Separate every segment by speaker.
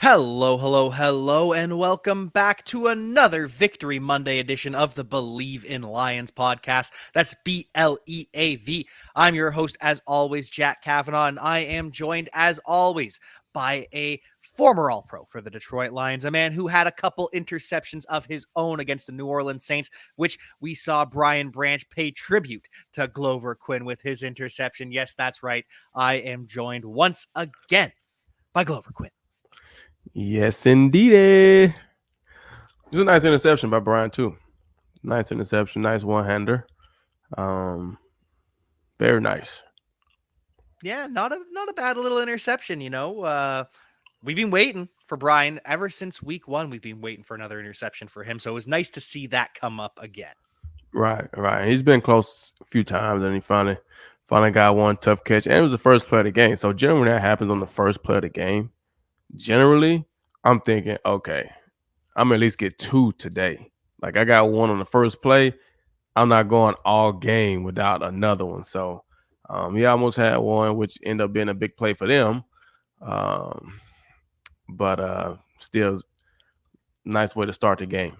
Speaker 1: Hello, hello, hello, and welcome back to another Victory Monday edition of the Believe in Lions podcast. That's BLEAV. I'm your host, as always, Jack Kavanaugh, and I am joined, as always, by a former All Pro for the Detroit Lions, a man who had a couple interceptions of his own against the New Orleans Saints, which we saw Brian Branch pay tribute to Glover Quinn with his interception. Yes, that's right. I am joined once again by Glover Quinn.
Speaker 2: Yes, indeed. It was a nice interception by Brian too. Nice interception, nice one-hander. Um, Very nice.
Speaker 1: Yeah, not a bad little interception, you know. We've been waiting for Brian ever since week 1. We've been waiting for another interception for him, so it was nice to see that come up again.
Speaker 2: Right. He's been close a few times, and he finally got one tough catch, and it was the first play of the game. So generally, that happens on the first play of the game. Generally, I'm thinking, okay, I'm at least get two today. Like I got one on the first play. I'm not going all game without another one. So he almost had one, which ended up being a big play for them. Um, but still nice way to start the game.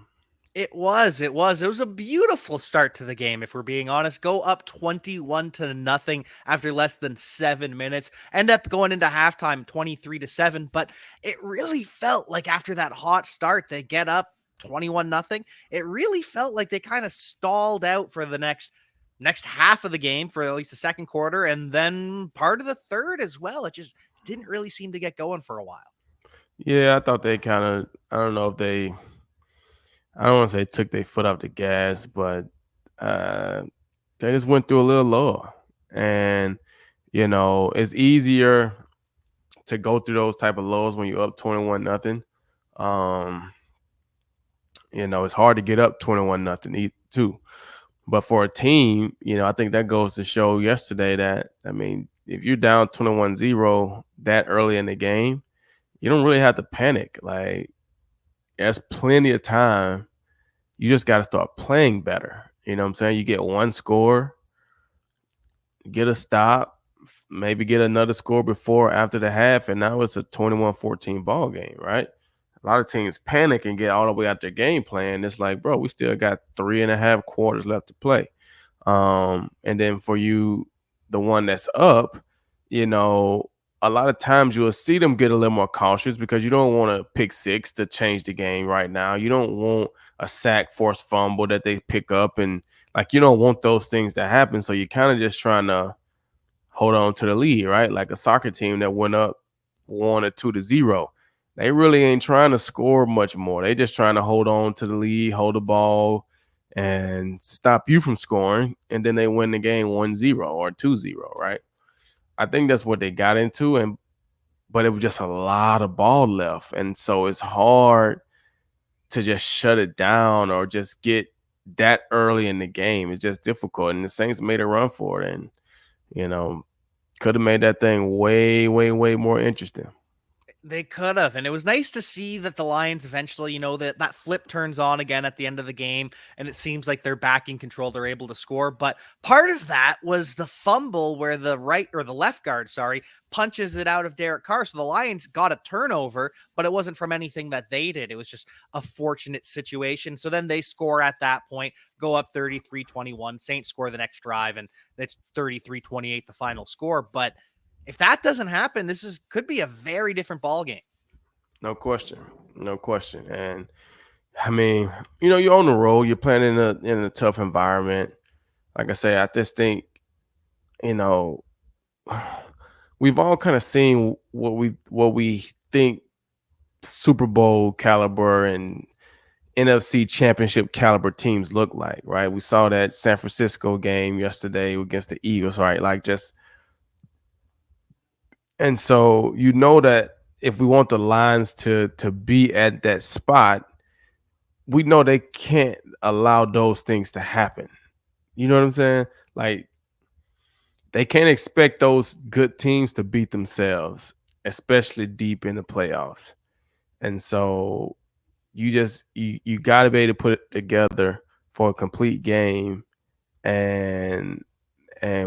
Speaker 1: It was a beautiful start to the game, if we're being honest. Go up 21-0 after less than 7 minutes. End up going into halftime 23-7, but it really felt like after that hot start, they get up 21-0. It really felt like they kind of stalled out for the next half of the game, for at least the second quarter, and then part of the third as well. It just didn't really seem to get going for a while.
Speaker 2: Yeah, I thought they kind of. I don't know if they. I don't want to say took their foot off the gas, but uh, they just went through a little lower, and it's easier to go through those type of lows when you're up 21-0. Um, it's hard to get up 21-0 too. But for a team, I think that goes to show yesterday that, I mean, if you're down 21-0 that early in the game, you don't really have to panic. Like, there's plenty of time. You just got to start playing better. You know what I'm saying? You get one score, get a stop, maybe get another score before or after the half, and now it's a 21-14 ball game, right? A lot of teams panic and get all the way out their game plan. It's like, bro, we still got 3.5 quarters left to play. And then for you, the one that's up, a lot of times you'll see them get a little more cautious because you don't want to pick six to change the game right now. You don't want a sack, forced fumble that they pick up, and like you don't want those things to happen. So you're kind of just trying to hold on to the lead, right? Like a soccer team that went up 1 or 2-0. They really ain't trying to score much more. They just trying to hold on to the lead, hold the ball, and stop you from scoring. And then they win the game 1-0 or 2-0, right? I think that's what they got into. But it was just a lot of ball left. And so it's hard to just shut it down or just get that early in the game. It's just difficult. And the Saints made a run for it. And, you know, could have made that thing way, way, way more interesting.
Speaker 1: They could have, and it was nice to see that the Lions eventually, that flip turns on again at the end of the game, and it seems like they're back in control. They're able to score, but part of that was the fumble where the right or the left guard, sorry, punches it out of Derek Carr. So the Lions got a turnover, but it wasn't from anything that they did. It was just a fortunate situation. So then they score at that point, go up 33-21. Saints score the next drive, and it's 33-28 the final score. But if that doesn't happen, could be a very different ball game.
Speaker 2: No question. No question. And I mean, you're on the road, you're playing in a tough environment. Like I say, I just think, you know, we've all kind of seen what we think Super Bowl caliber and NFC championship caliber teams look like, right? We saw that San Francisco game yesterday against the Eagles, right? Like just and so that if we want the Lions to be at that spot, we know they can't allow those things to happen. You know what I'm saying? Like they can't expect those good teams to beat themselves, especially deep in the playoffs. And so you got to be able to put it together for a complete game, and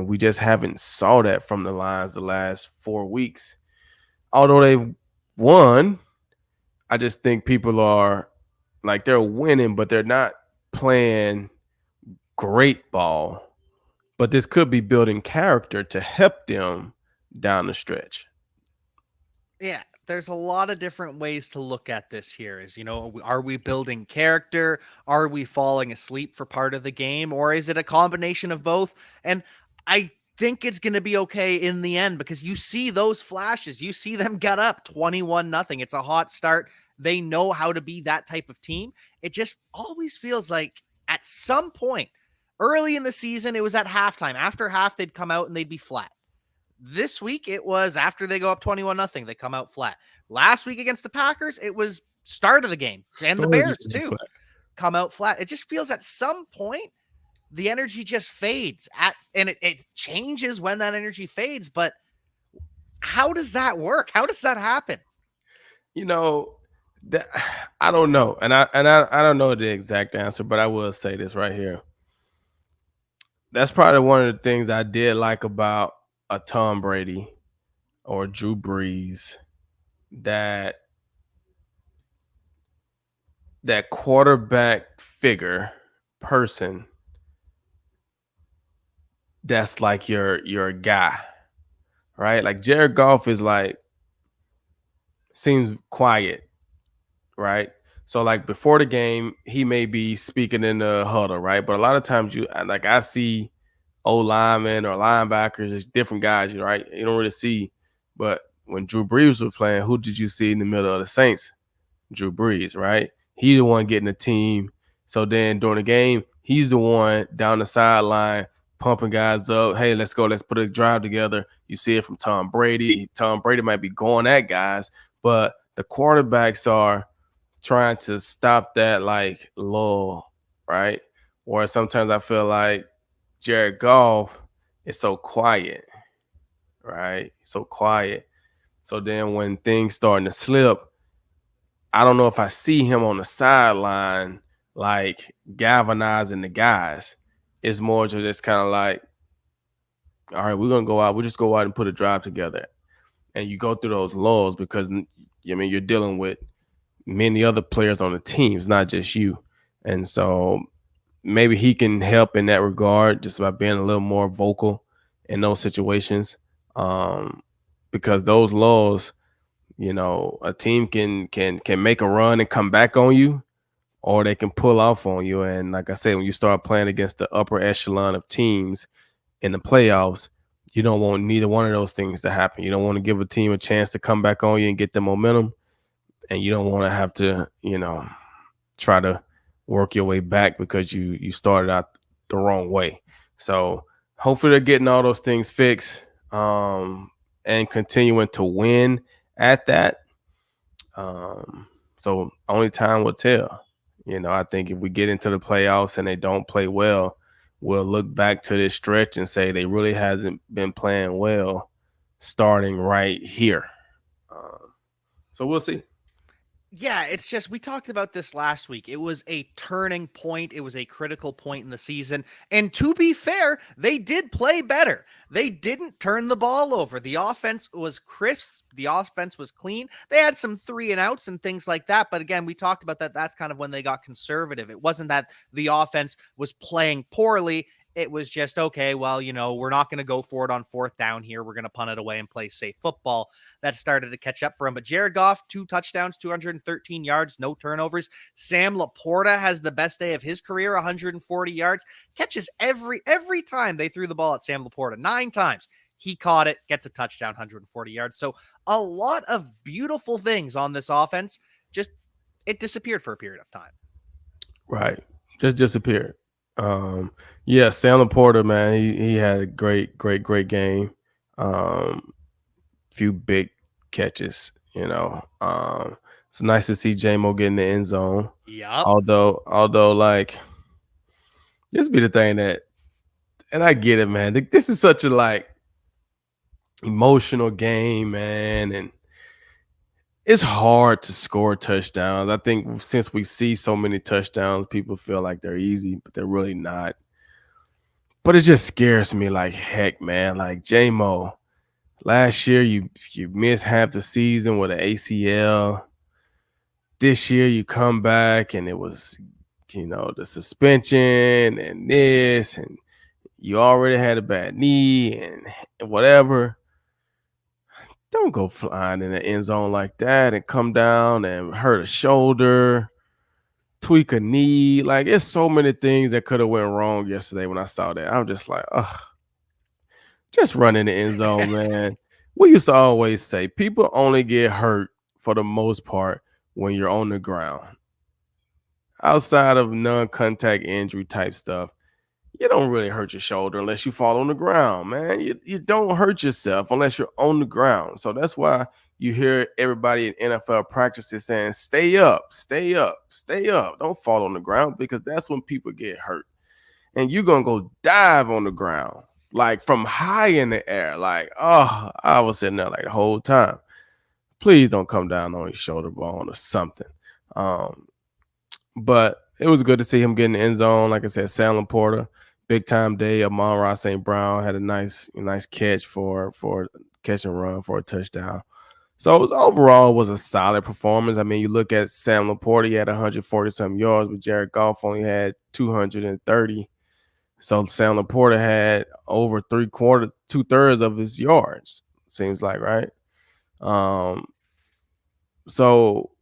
Speaker 2: we just haven't saw that from the Lions the last 4 weeks. Although they've won, I just think people are like they're winning, but they're not playing great ball. But this could be building character to help them down the stretch.
Speaker 1: Yeah, there's a lot of different ways to look at this here. Is, are we building character? Are we falling asleep for part of the game? Or is it a combination of both? And I think it's going to be okay in the end because you see those flashes. You see them get up 21-0. It's a hot start. They know how to be that type of team. It just always feels like at some point early in the season, it was at halftime. After half, they'd come out and they'd be flat. This week, it was after they go up 21-0, they come out flat. Last week against the Packers, it was start of the game. And the Bears, too, come out flat. It just feels at some point, the energy just fades. And it changes when that energy fades. But how does that work? How does that happen?
Speaker 2: That I don't know. And I don't know the exact answer, but I will say this right here. That's probably one of the things I did like about a Tom Brady or Drew Brees, that quarterback figure person that's like your guy, right? Like Jared Goff is like seems quiet, right? So like before the game, he may be speaking in the huddle, right? But a lot of times I see old linemen or linebackers, it's different guys, right? You don't really see. But when Drew Brees was playing, who did you see in the middle of the Saints? Drew Brees, right? He the one getting the team. So then during the game, he's the one down the sideline pumping guys up. Hey, let's go. Let's put a drive together. You see it from Tom Brady. Tom Brady might be going at guys, but the quarterbacks are trying to stop that like lull, right? Or sometimes I feel like Jared Goff is so quiet, right? So quiet. So then when things starting to slip, I don't know if I see him on the sideline like galvanizing the guys. It's more just kind of like, all right, we're gonna go out. We'll just go out and put a drive together. And you go through those lulls because you're dealing with many other players on the team. It's not just you. And so maybe he can help in that regard just by being a little more vocal in those situations. Because those lulls, a team can make a run and come back on you, or they can pull off on you. And like I said, when you start playing against the upper echelon of teams in the playoffs, you don't want neither one of those things to happen. You don't want to give a team a chance to come back on you and get the momentum, and you don't want to have to, try to work your way back because you started out the wrong way. So hopefully they're getting all those things fixed, and continuing to win at that. So only time will tell. I think if we get into the playoffs and they don't play well, we'll look back to this stretch and say they really hasn't been playing well starting right here. So we'll see.
Speaker 1: Yeah, it's just we talked about this last week. It was a turning point. It was a critical point in the season. And to be fair, they did play better. They didn't turn the ball over. The offense was crisp. The offense was clean. They had some 3-and-outs and things like that. But again, we talked about that. That's kind of when they got conservative. It wasn't that the offense was playing poorly. It was just, okay, well, we're not going to go for it on fourth down here. We're going to punt it away and play safe football. That started to catch up for him. But Jared Goff, 2 touchdowns, 213 yards, no turnovers. Sam Laporta has the best day of his career, 140 yards. Catches every time they threw the ball at Sam Laporta. 9 times. He caught it, gets a touchdown, 140 yards. So a lot of beautiful things on this offense. Just, it disappeared for a period of time.
Speaker 2: Right. Just disappeared. Yeah, Sam Laporta, man, he had a great game. Few big catches, It's nice to see J-Mo get in the end zone.
Speaker 1: Yep.
Speaker 2: Although like this be the thing that, and I get it, man. This is such a like emotional game, man, and it's hard to score touchdowns. I think since we see so many touchdowns, people feel like they're easy, but they're really not. But it just scares me like heck, man. Like J-Mo, last year you missed half the season with an ACL. this year you come back and it was, the suspension and this, and you already had a bad knee and whatever. Don't go flying in the end zone like that and come down and hurt a shoulder, tweak a knee. Like, it's so many things that could have went wrong yesterday when I saw that. I'm just like, ugh, just run in the end zone, man. We used to always say people only get hurt for the most part when you're on the ground. Outside of non-contact injury type stuff, you don't really hurt your shoulder unless you fall on the ground, man. You don't hurt yourself unless you're on the ground. So that's why you hear everybody in NFL practices saying, stay up, stay up, stay up. Don't fall on the ground, because that's when people get hurt. And you're going to go dive on the ground, like from high in the air. Like, oh, I was sitting there like the whole time. Please don't come down on your shoulder bone or something. But it was good to see him get in the end zone. Like I said, Sam Laporta, big time day. Amon-Ra St. Brown had a nice catch for catch and run for a touchdown. So it was overall a solid performance. I mean, you look at Sam Laporta, he had 140 some yards, but Jared Goff only had 230. So Sam Laporta had over 2/3 of his yards. Seems like, right? So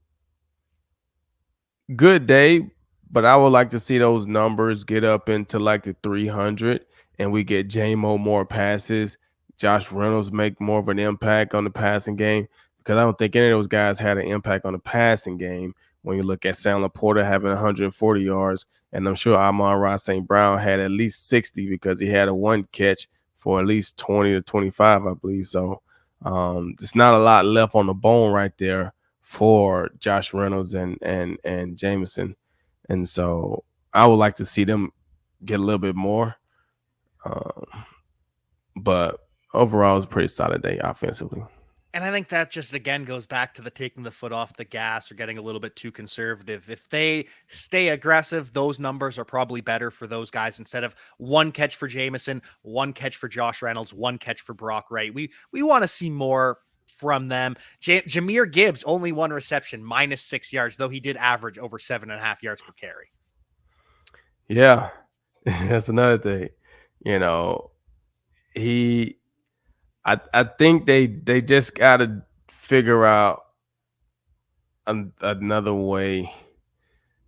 Speaker 2: good day, but I would like to see those numbers get up into like the 300 and we get J-Mo more passes. Josh Reynolds make more of an impact on the passing game, because I don't think any of those guys had an impact on the passing game when you look at Sam Laporta having 140 yards, and I'm sure Amon-Ra St. Brown had at least 60 because he had a one catch for at least 20 to 25, I believe. So there's not a lot left on the bone right there for Josh Reynolds and Jameson. And so I would like to see them get a little bit more. But overall, it's a pretty solid day offensively.
Speaker 1: And I think that just again goes back to the taking the foot off the gas or getting a little bit too conservative. If they stay aggressive, those numbers are probably better for those guys instead of one catch for Jameson, one catch for Josh Reynolds, one catch for Brock Wright. We want to see more from them. Jahmyr Gibbs, only one reception, -6 yards, though he did average over 7.5 yards per carry.
Speaker 2: Yeah, that's another thing. He I think they just got to figure out another way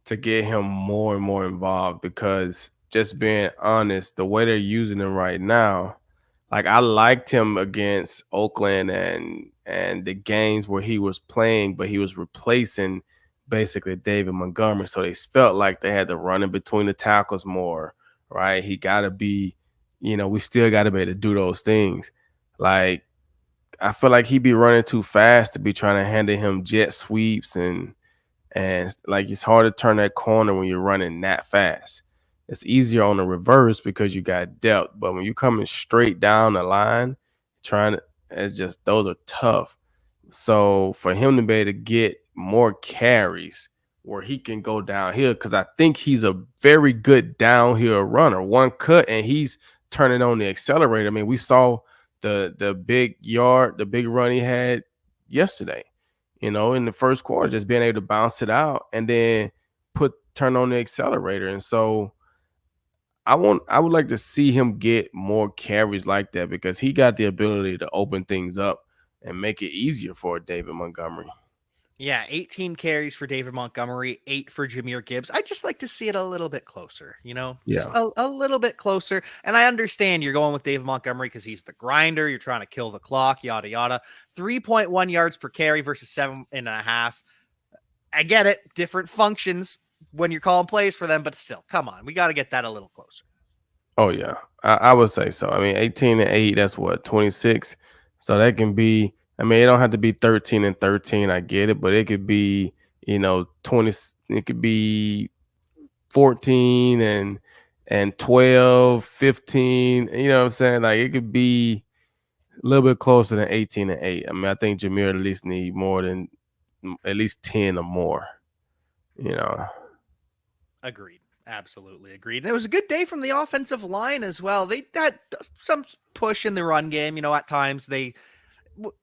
Speaker 2: to get him more and more involved, because just being honest, the way they're using him right now, like I liked him against Oakland and the games where he was playing, but he was replacing basically David Montgomery. So they felt like they had to run in between the tackles more, right? He got to be, we still got to be able to do those things. Like, I feel like he'd be running too fast to be trying to handle him jet sweeps, and like it's hard to turn that corner when you're running that fast. It's easier on the reverse because you got depth, but when you're coming straight down the line, it's just, those are tough. So for him to be able to get more carries where he can go downhill, because I think he's a very good downhill runner. One cut and he's turning on the accelerator. I mean, we saw the big run he had yesterday, in the first quarter, just being able to bounce it out and then turn on the accelerator. And so I would like to see him get more carries like that, because he got the ability to open things up and make it easier for David Montgomery.
Speaker 1: Yeah, 18 carries for David Montgomery, 8 for Jahmyr Gibbs. I just like to see it a little bit closer, just
Speaker 2: Yeah.
Speaker 1: a little bit closer. And I understand you're going with David Montgomery because he's the grinder. You're trying to kill the clock, yada, yada. 3.1 yards per carry versus 7.5. I get it. Different functions when you're calling plays for them, but still, come on. We got to get that a little closer.
Speaker 2: Oh, yeah. I would say so. I mean, 18 and 8, that's what, 26? So that can be, I mean, it don't have to be 13 and 13. I get it, but it could be, 20, it could be 14 and 12, 15. You know what I'm saying? Like, it could be a little bit closer than 18 and 8. I mean, I think Jahmyr at least need more than at least 10 or more,
Speaker 1: Agreed. Absolutely agreed. And it was a good day from the offensive line as well. They had some push in the run game. At times they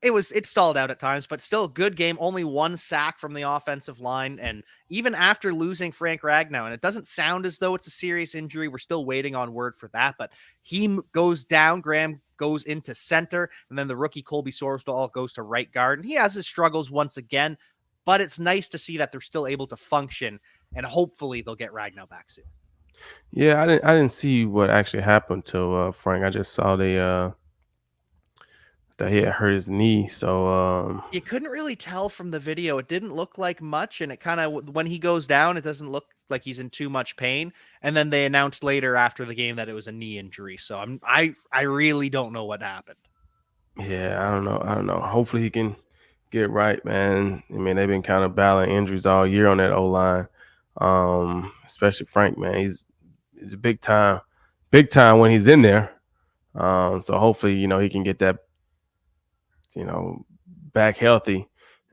Speaker 1: it stalled out at times, but still a good game. Only one sack from the offensive line, and even after losing Frank Ragnow, and it doesn't sound as though it's a serious injury. We're still waiting on word for that, but he goes down. Graham goes into center, and then the rookie Colby Sorsdahl goes to right guard, and he has his struggles once again. But it's nice to see that they're still able to function, and hopefully they'll get Ragnow back soon.
Speaker 2: Yeah, I didn't see what actually happened to Frank. I just saw that he had hurt his knee. So
Speaker 1: You couldn't really tell from the video. It didn't look like much, and it kind of when he goes down, it doesn't look like he's in too much pain. And then they announced later after the game that it was a knee injury. So I really don't know what happened.
Speaker 2: yeah, I don't know. Hopefully he can get right, man. I mean, they've been kind of battling injuries all year on that O line. Especially Frank, man. He's a big time when he's in there. So hopefully, he can get that, back healthy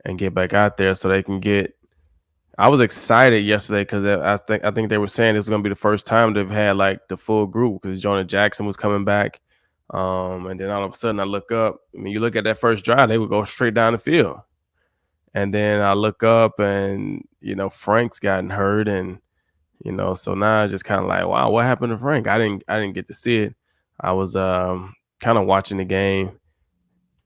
Speaker 2: and get back out there so they can get. I was excited yesterday because I think they were saying this was gonna be the first time they've had like the full group because Jonah Jackson was coming back. And then all of a sudden I look up. I mean, you look at that first drive, they would go straight down the field. And then I look up and Frank's gotten hurt, and so now I just kind of like, wow, what happened to Frank? I didn't get to see it. I was kind of watching the game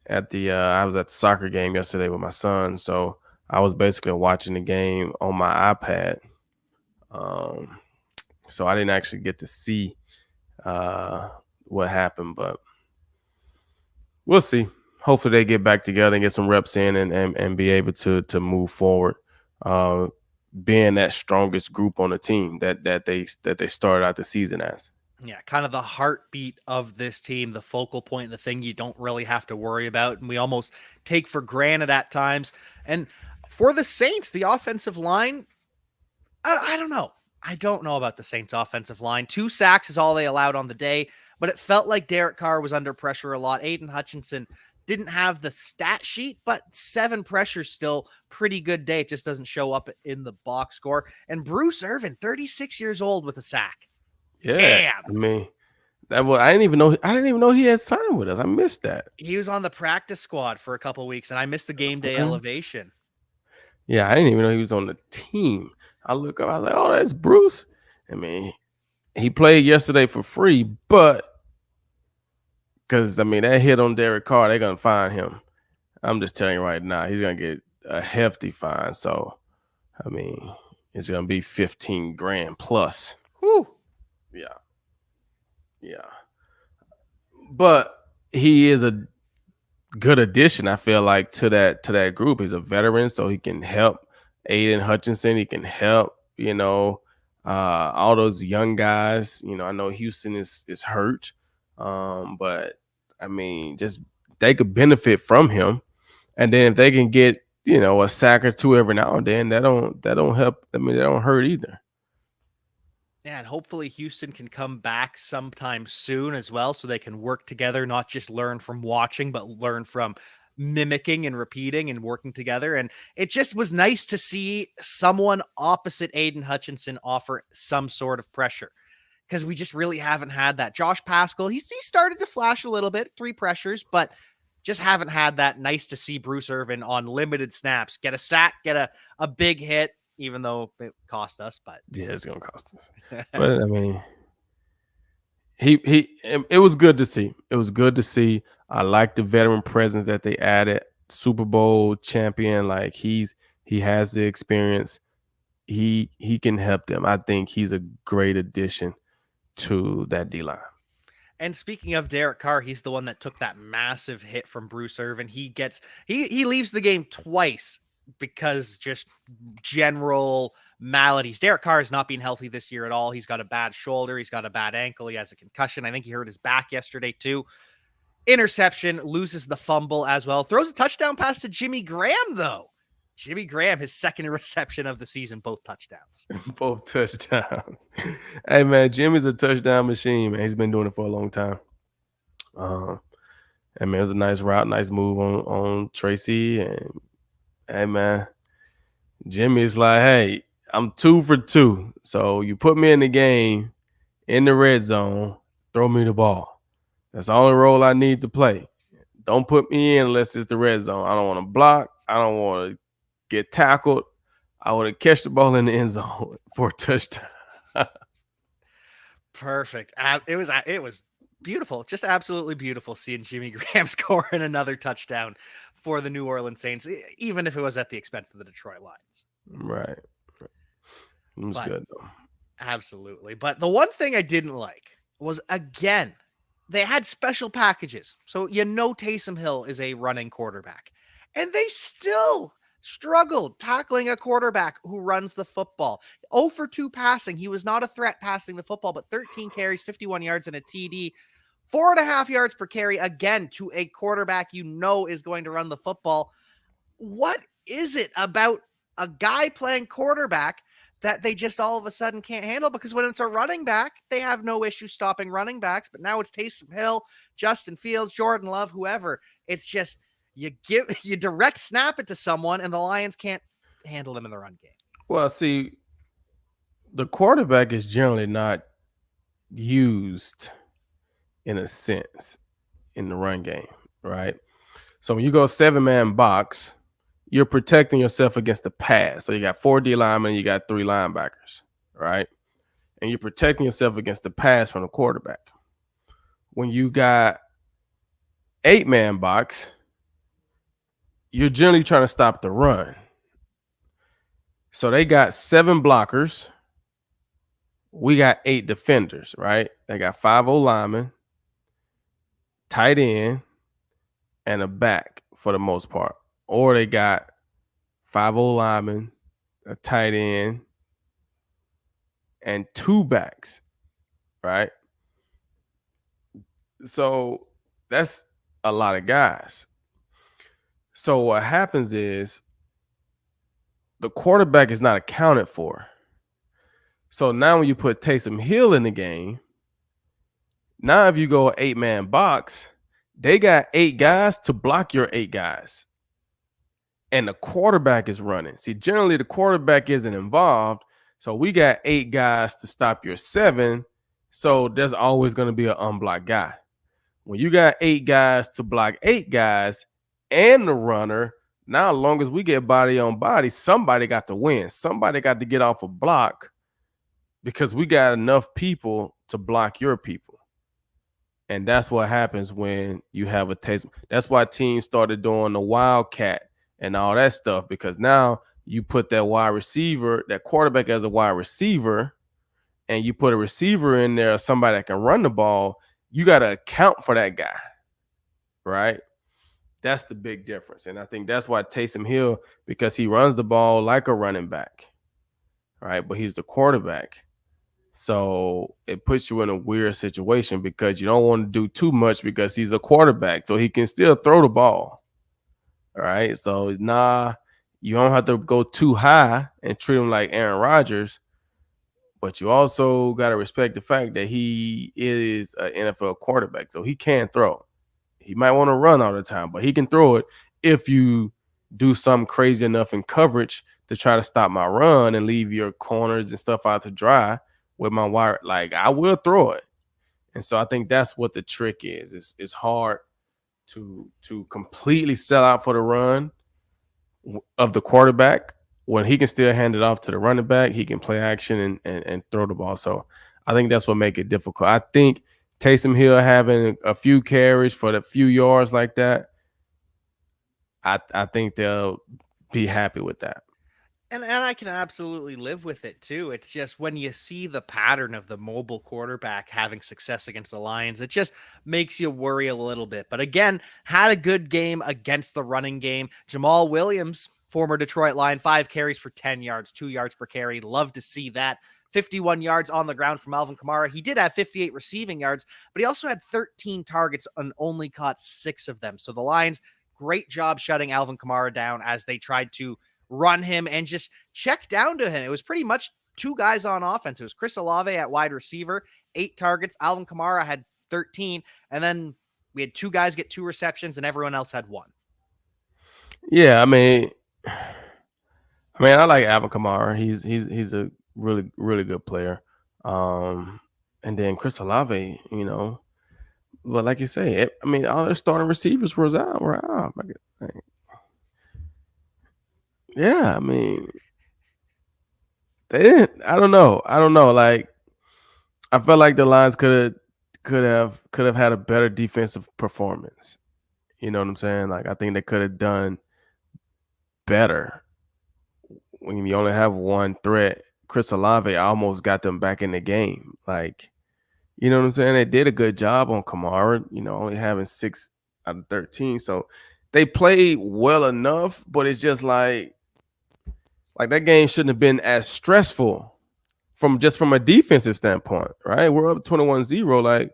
Speaker 2: I was at the soccer game yesterday with my son, so I was basically watching the game on my iPad. Um, so I didn't actually get to see uh what happened, but we'll see. Hopefully they get back together and get some reps in and be able to move forward. Uh, being that strongest group on the team that they started out the season as.
Speaker 1: Yeah, kind of the heartbeat of this team, the focal point, the thing you don't really have to worry about, and we almost take for granted at times. And for the Saints, the offensive line, I don't know. I don't know about the Saints offensive line. 2 sacks is all they allowed on the day, but it felt like Derek Carr was under pressure a lot. Aiden Hutchinson didn't have the stat sheet, but 7 pressures still pretty good day. It just doesn't show up in the box score. And Bruce Irvin, 36 years old with a sack.
Speaker 2: Yeah,
Speaker 1: Damn.
Speaker 2: I mean I didn't even know he had signed with us. I missed that.
Speaker 1: He was on the practice squad for a couple weeks, and I missed the game day
Speaker 2: Okay.
Speaker 1: elevation.
Speaker 2: Yeah, I didn't even know he was on the team. I look up, I was like, oh, that's Bruce. I mean, he played yesterday for free, but because that hit on Derek Carr, they're gonna fine him. I'm just telling you right now, he's gonna get a hefty fine. So, I mean, it's gonna be 15 grand plus.
Speaker 1: Whew.
Speaker 2: Yeah, yeah. But he is a good addition, I feel like, to that group. He's a veteran, so he can help Aiden Hutchinson. He can help, all those young guys. I know Houston is hurt, but I mean, just they could benefit from him. And then if they can get a sack or two every now and then, that don't help. I mean, that don't hurt either.
Speaker 1: Yeah, and hopefully Houston can come back sometime soon as well so they can work together, not just learn from watching, but learn from mimicking and repeating and working together. And it just was nice to see someone opposite Aiden Hutchinson offer some sort of pressure because we just really haven't had that. Josh Pascal, he started to flash a little bit, 3 pressures, but just haven't had that. Nice to see Bruce Irvin on limited snaps get a sack, get a big hit, even though it cost us, but
Speaker 2: Yeah, it's gonna cost us. But I mean, it was good to see. It was good to see. I like the veteran presence that they added. Super Bowl champion, like he has the experience. He can help them. I think he's a great addition to that D line.
Speaker 1: And speaking of Derek Carr, he's the one that took that massive hit from Bruce Irvin. He leaves the game twice because just general maladies. Derek Carr has not been healthy this year at all. He's got a bad shoulder, he's got a bad ankle, he has a concussion. I think he hurt his back yesterday too. Interception, loses the fumble as well. Throws a touchdown pass to Jimmy Graham though. Jimmy Graham, his second reception of the season, both touchdowns.
Speaker 2: Both touchdowns. Hey man, Jimmy's a touchdown machine, man. He's been doing it for a long time. And man, it was a nice route, nice move on Tracy. And hey man, Jimmy's like, hey, I'm 2 for 2. So you put me in the game in the red zone, throw me the ball. That's the only role I need to play. Don't put me in unless it's the red zone. I don't want to block. I don't want to get tackled. I want to catch the ball in the end zone for a touchdown.
Speaker 1: Perfect. It was beautiful, just absolutely beautiful seeing Jimmy Graham scoring another touchdown for the New Orleans Saints, even if it was at the expense of the Detroit Lions.
Speaker 2: Right. It was good though.
Speaker 1: Absolutely. But the one thing I didn't like was, again, they had special packages. So Taysom Hill is a running quarterback. And they still struggled tackling a quarterback who runs the football. 0 for 2 passing. He was not a threat passing the football, but 13 carries, 51 yards, and a TD. 4.5 yards per carry, again, to a quarterback is going to run the football. What is it about a guy playing quarterback that they just all of a sudden can't handle? Because when it's a running back, they have no issue stopping running backs. But now it's Taysom Hill, Justin Fields, Jordan Love, whoever. It's just you direct snap it to someone, and the Lions can't handle them in the run game.
Speaker 2: Well, see, the quarterback is generally not used in a sense in the run game, right? So when you go 7-man box, you're protecting yourself against the pass. So you got 4 D linemen, you got 3 linebackers, right? And you're protecting yourself against the pass from the quarterback. When you got 8-man box, you're generally trying to stop the run. So they got 7 blockers. We got 8 defenders, right? They got 5 O-linemen, tight end, and a back for the most part. Or they got 5 O-linemen, a tight end, and 2 backs, right? So that's a lot of guys. So what happens is the quarterback is not accounted for. So now when you put Taysom Hill in the game, now if you go 8-man box, they got 8 guys to block your 8 guys. And the quarterback is running. See, generally the quarterback isn't involved. So we got 8 guys to stop your 7. So there's always going to be an unblocked guy. When you got 8 guys to block 8 guys and the runner, now as long as we get body on body, somebody got to win. Somebody got to get off a block because we got enough people to block your people. And that's what happens when you have a Taysom. That's why teams started doing the wildcat and all that stuff, because now you put that wide receiver, that quarterback as a wide receiver, and you put a receiver in there, somebody that can run the ball. You got to account for that guy, right? That's the big difference. And I think that's why Taysom Hill, because he runs the ball like a running back, right? But he's the quarterback. So it puts you in a weird situation because you don't want to do too much because he's a quarterback. So he can still throw the ball. All right. So you don't have to go too high and treat him like Aaron Rodgers. But you also got to respect the fact that he is an NFL quarterback. So he can throw. He might want to run all the time, but he can throw it if you do something crazy enough in coverage to try to stop my run and leave your corners and stuff out to dry with my wire. Like, I will throw it. And so I think that's what the trick is. It's hard to completely sell out for the run of the quarterback when he can still hand it off to the running back. He can play action and throw the ball. So I think that's what makes it difficult. I think Taysom Hill having a few carries for the few yards like that, I think they'll be happy with that.
Speaker 1: And I can absolutely live with it too. It's just when you see the pattern of the mobile quarterback having success against the Lions, it just makes you worry a little bit. But again, had a good game against the running game. Jamal Williams, former Detroit Lion, 5 carries for 10 yards, 2 yards per carry. Love to see that. 51 yards on the ground from Alvin Kamara. He did have 58 receiving yards, but he also had 13 targets and only caught 6 of them. So the Lions, great job shutting Alvin Kamara down as they tried to run him and just check down to him. It was pretty much 2 guys on offense. It was Chris Olave at wide receiver, 8 targets. Alvin Kamara had 13. And then we had 2 guys get 2 receptions and everyone else had 1.
Speaker 2: Yeah, I mean, I like Alvin Kamara. He's a really, really good player. And then Chris Olave, but like you say, I mean, all their starting receivers were out. Yeah, I mean, they didn't. I don't know. Like, I felt like the Lions could have had a better defensive performance. You know what I'm saying? Like, I think they could have done better when you only have one threat. Chris Olave almost got them back in the game. Like, you know what I'm saying? They did a good job on Kamara, only having 6 out of 13. So they played well enough, but it's just like that game shouldn't have been as stressful from a defensive standpoint, right? We're up 21-0. Like,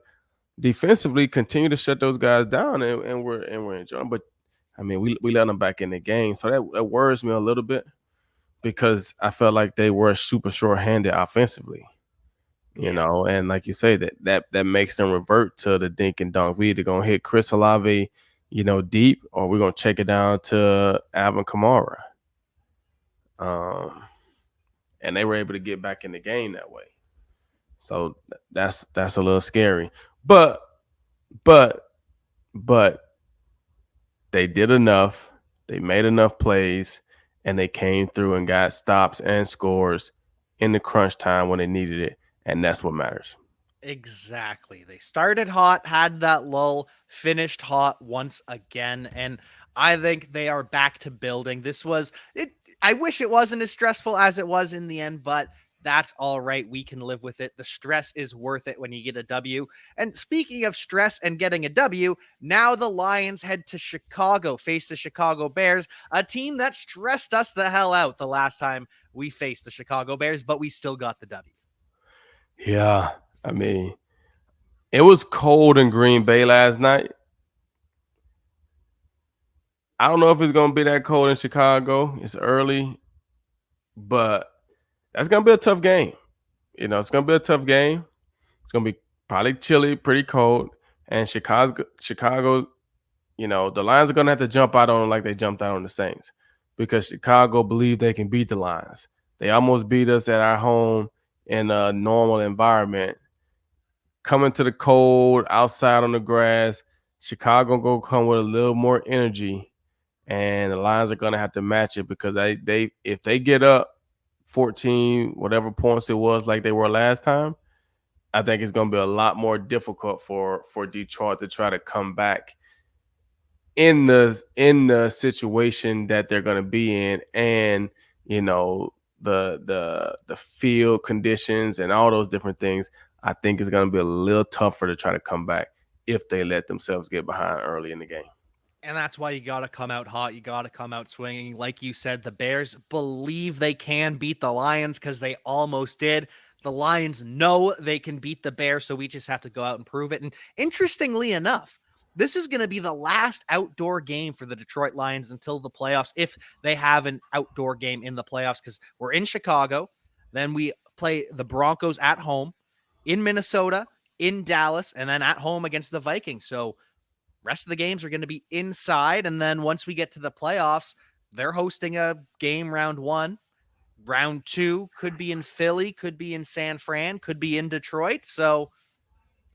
Speaker 2: defensively, continue to shut those guys down, and we're enjoying. But I mean, we let them back in the game, so that worries me a little bit because I felt like they were super short-handed offensively,
Speaker 1: Yeah.
Speaker 2: and like you say, that makes them revert to the dink and dunk. We either gonna hit Chris Olave, deep, or we're gonna check it down to Alvin Kamara. Um, and they were able to get back in the game that way. So that's a little scary. But but but they did enough. They made enough plays, and they came through and got stops and scores in the crunch time when they needed it, and that's what matters.
Speaker 1: Exactly. They started hot, had that lull, finished hot once again, and I think they are back to building. This was it. I wish it wasn't as stressful as it was in the end, but that's all right. We can live with it. The stress is worth it when you get a W. And speaking of stress and getting a W, now the Lions head to Chicago, face the Chicago Bears, a team that stressed us the hell out the last time we faced the Chicago Bears, but we still got the W.
Speaker 2: Yeah, I mean, it was cold in Green Bay last night. I don't know if it's gonna be that cold in Chicago. It's early, but that's gonna be a tough game. It's gonna be a tough game. It's gonna be probably chilly, pretty cold, and Chicago. The Lions are gonna have to jump out on them like they jumped out on the Saints because Chicago believe they can beat the Lions. They almost beat us at our home in a normal environment. Coming to the cold outside on the grass, Chicago gonna come with a little more energy, and the Lions are gonna have to match it because they if they get up 14 whatever points it was like they were last time, I think it's gonna be a lot more difficult for Detroit to try to come back in the situation that they're going to be in, and the field conditions and all those different things. I think it's going to be a little tougher to try to come back if they let themselves get behind early in the game.
Speaker 1: And that's why you got to come out hot. You got to come out swinging. Like you said, the Bears believe they can beat the Lions because they almost did. The Lions know they can beat the Bears, so we just have to go out and prove it. And interestingly enough, this is going to be the last outdoor game for the Detroit Lions until the playoffs, if they have an outdoor game in the playoffs, because we're in Chicago. Then we play the Broncos at home, in Minnesota, in Dallas, and then at home against the Vikings. So rest of the games are going to be inside. And then once we get to the playoffs, they're hosting a game round one. Round two could be in Philly, could be in San Fran, could be in Detroit. So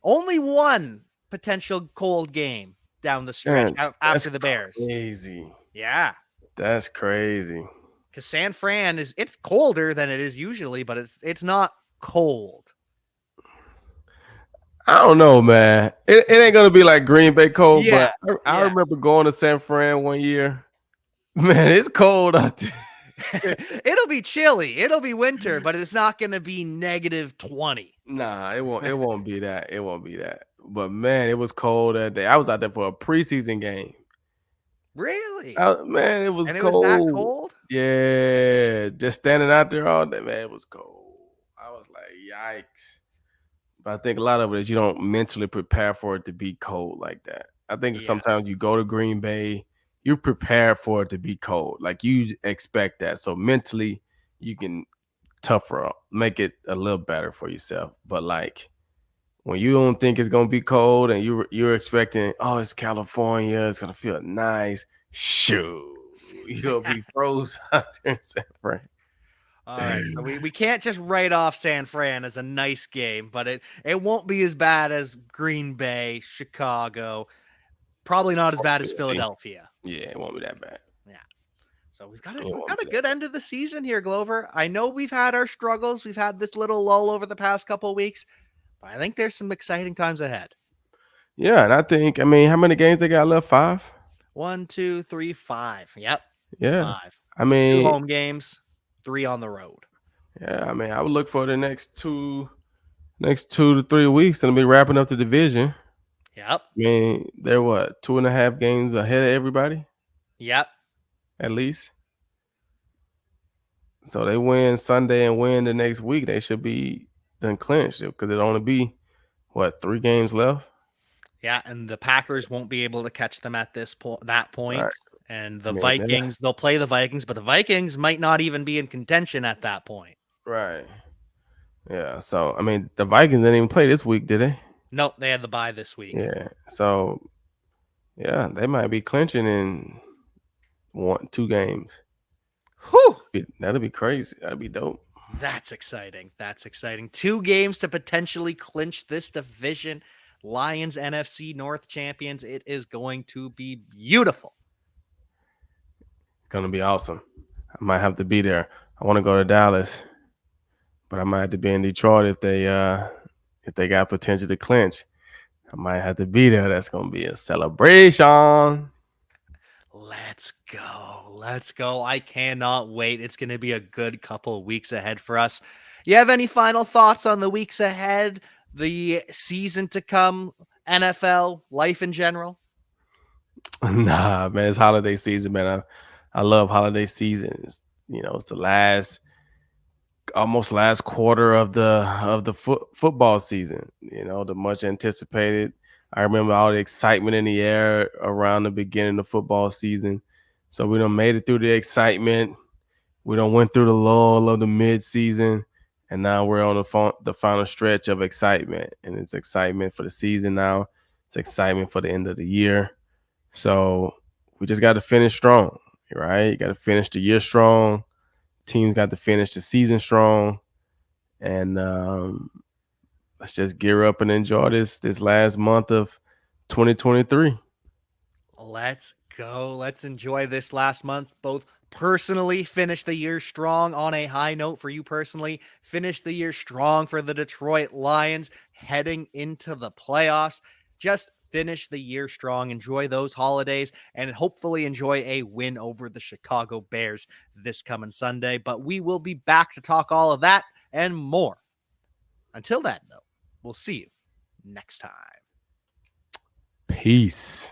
Speaker 1: only one potential cold game down the stretch
Speaker 2: Man, that's
Speaker 1: after the Bears.
Speaker 2: crazy.
Speaker 1: Yeah.
Speaker 2: That's crazy.
Speaker 1: Because San Fran it's colder than it is usually, but it's not cold.
Speaker 2: I don't know, man. It ain't gonna be like Green Bay cold,
Speaker 1: Yeah.
Speaker 2: but I remember going to San Fran one year. Man, it's cold out there.
Speaker 1: It'll be chilly. It'll be winter, but it's not going to be -20.
Speaker 2: Nah, it won't. It won't be that. It won't be that. But man, it was cold that day. I was out there for a preseason game.
Speaker 1: Really?
Speaker 2: Man, it was
Speaker 1: And it was that
Speaker 2: cold.
Speaker 1: cold?
Speaker 2: Yeah, just standing out there all day, man, it was cold. I was like, yikes. But I think a lot of it is you don't mentally prepare for it to be cold like that. I think
Speaker 1: Yeah.
Speaker 2: sometimes you go to Green Bay, you prepare for it to be cold. Like you expect that. So mentally, you can tougher up, make it a little better for yourself. But like when you don't think it's gonna be cold and you're expecting, oh, it's California, it's gonna feel nice. Shoot, you're gonna be froze out there in San Fran.
Speaker 1: All right. So we can't just write off San Fran as a nice game, but it won't be as bad as Green Bay, Chicago, probably not as bad as Philadelphia.
Speaker 2: Yeah, it won't be that bad.
Speaker 1: Yeah. So we've got
Speaker 2: It
Speaker 1: we've
Speaker 2: won't
Speaker 1: got
Speaker 2: be
Speaker 1: a
Speaker 2: that
Speaker 1: good
Speaker 2: bad.
Speaker 1: end of the season here, Glover. I know we've had our struggles. We've had this little lull over the past couple weeks, but I think there's some exciting times ahead.
Speaker 2: Yeah, and I mean, how many games they got left? 5?
Speaker 1: 1, 2, 3, 5. Yep.
Speaker 2: Yeah.
Speaker 1: 5.
Speaker 2: I
Speaker 1: 2
Speaker 2: mean,
Speaker 1: home games, 3 on the road.
Speaker 2: yeah, I mean, I would look for the next 2 to 3 weeks and be wrapping up the division.
Speaker 1: Yep.
Speaker 2: I mean, they're what, 2.5 games ahead of everybody,
Speaker 1: Yep.
Speaker 2: at least. So they win Sunday and win the next week, they should be done clinched because it'll only be what, 3 games left?
Speaker 1: Yeah, and the Packers won't be able to catch them at that
Speaker 2: Right.
Speaker 1: point. And
Speaker 2: I
Speaker 1: the
Speaker 2: mean, they're not
Speaker 1: Vikings, they'll play the Vikings, but the Vikings might not even be in contention at that point.
Speaker 2: right. Yeah. So I mean, the Vikings didn't even play this week, did they?
Speaker 1: Nope, they had the bye this week.
Speaker 2: Yeah. So yeah, they might be clinching in 2 games.
Speaker 1: Whew!
Speaker 2: That'll be crazy. That'll be dope.
Speaker 1: That's exciting. That's exciting. 2 games to potentially clinch this division. Lions NFC North champions. It is going to be beautiful.
Speaker 2: It's gonna be awesome. I might have to be there. I want to go to Dallas, but I might have to be in Detroit if they got potential to clinch. I might have to be there. That's gonna be a celebration.
Speaker 1: Let's go. Let's go. I cannot wait. It's going to be a good couple of weeks ahead for us. You have any final thoughts on the weeks ahead, the season to come, NFL, life in general?
Speaker 2: Nah, man, it's holiday season, man. I love holiday season. It's the almost last quarter of the football season. The much anticipated. I remember all the excitement in the air around the beginning of football season. So we done made it through the excitement. We done went through the lull of the mid season, and now we're on the final stretch of excitement. And it's excitement for the season now. It's excitement for the end of the year. So we just got to finish strong, right? You got to finish the year strong. Teams got to finish the season strong, and let's just gear up and enjoy this last month of 2023.
Speaker 1: Let's go. Let's enjoy this last month. Both personally finish the year strong on a high note for you personally. Finish the year strong for the Detroit Lions heading into the playoffs. Just finish the year strong. Enjoy those holidays and hopefully enjoy a win over the Chicago Bears this coming Sunday. But we will be back to talk all of that and more. Until then, though, we'll see you next time.
Speaker 2: Peace.